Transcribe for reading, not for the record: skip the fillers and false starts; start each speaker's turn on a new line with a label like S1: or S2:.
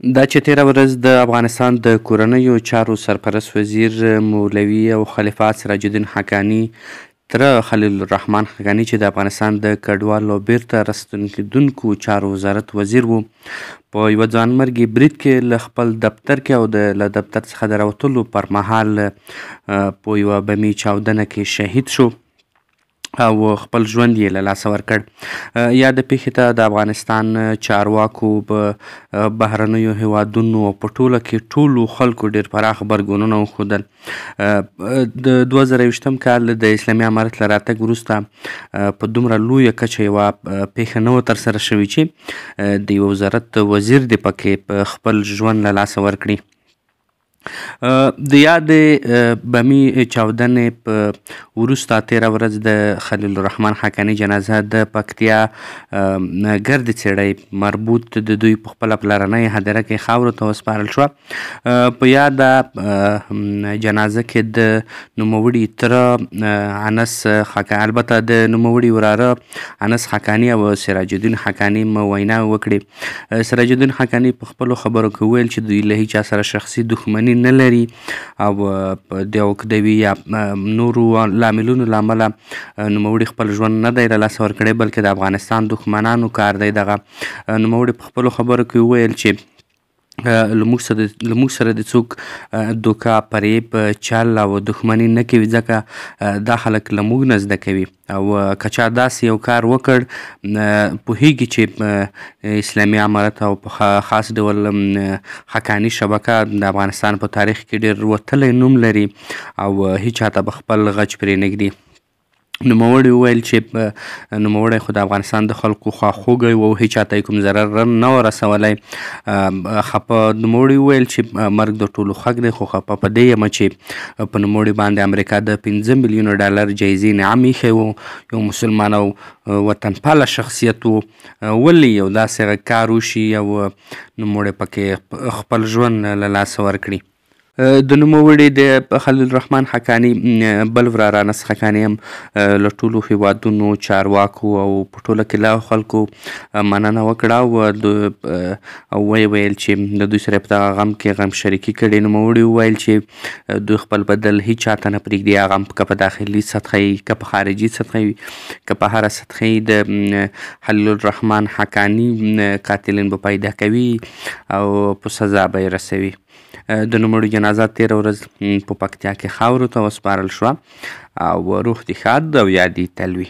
S1: دا چې تېره ورځ د افغانستان د کورنیو چارو سرپرست وزیر مولوي او خلیفه سراج الدین حقاني تره خلیل الرحمن حقاني چې د افغانستان د کډوالو بیرته راستنېدونکو چارو وزارت وزیر و، په یوه ځانمرګي برید کې له خپل دفتر کې او له دفتر څخه د راوتلو پر مهال په یوه بمي چاودنه کې شهید شو او خپل ژوند یې له لاسه ورکړ. یا د پیښې ته د افغانستان چارواکو په بهرنیو هیوادونو او په ټوله کې ټولو خلکو ډېر پراخ غبرګونونه وښودل. د 2020 کال د اسلامي امارت له راتګ وروسته په دومره لویه کچه یوه پیښه نه وه ترسره شوې چې د یوه وزارت وزیر دې پکې خپل ژوند له لاسه ورکړي. د یادې بمي چاودنې په وروسته تېره ورځ د خلیل الرحمن حقاني جنازه د پکتیا ګرد څېړی مربوط د دوی په خپله پلرنۍ هدیره کې خاورو ته وسپارل شوه. په یاده جنازه کې د نوموړي تره انس حقاني، البته د نوموړي وراره انس حقاني او سراج الدین حقاني ویناوې وکړې. سراج الدین حقاني په خپلو خبرو کې وویل چې دوی له هیچا سره شخصي دښمني نه لري او د عقدوي یا نورو لاملونو له امله نوموړي خپل ژوند نه دی له لاسه ورکړی، بلکې د افغانستان دښمنانو کار دی. دغه نوموړي په خپلو خبرو کې وویل چې له موږ سره د څوک دوکه، فریب، چل او دښمني نه کوي، ځکه دا خلک له موږ نه زده کوي او که چا داسې یو کار وکړ پوهیږي چې اسلامي امارت او په خاص ډول حقاني شبکه د افغانستان په تاریخ کې ډېر وتلی نوم لري او هیچا ته به خپل غچ پرې نږدي. نوموړي وویل چې نوموړی خو د افغانستان د خلکو خواخوږی و او هیچا ته یې کوم ضرر نه و رسولی. نوموړي وویل چې مرګ د ټولو حق دی، خو خفه په دې یم چې په نوموړي باندې امریکا د 15 میلیونو ډالر جایزې انعام ایښی و. یو مسلمان او وطنپاله شخصیت و، ولې یو داسې کار وشي او نوموړی پکې خپل ژوند له لاسه ورکړي. د نوموړي د خلیل الرحمن حقاني بل وراره انس حقاني هم له ټولو هیوادونو چارواکو او په ټوله کې له خلکو مننه وکړه او ویې ویل چې د دوی سره په دغه غم کې غم شریکي کړې. نوموړي وویل چې دوی خپل بدل هیچا ته نه پرېږدي، هغه هم که په داخلي سطحه وي که په خارجي سطحه وي که په هره سطحه یې د خلیل الرحمن حقاني قاتلین به پیدا کوي او په سزا به یې رسوي. د نوموړي جنازه تېره ورځ په پکتیا کې خاورو ته وسپارل شوه او روح دې ښاد او یاد دې تل وي.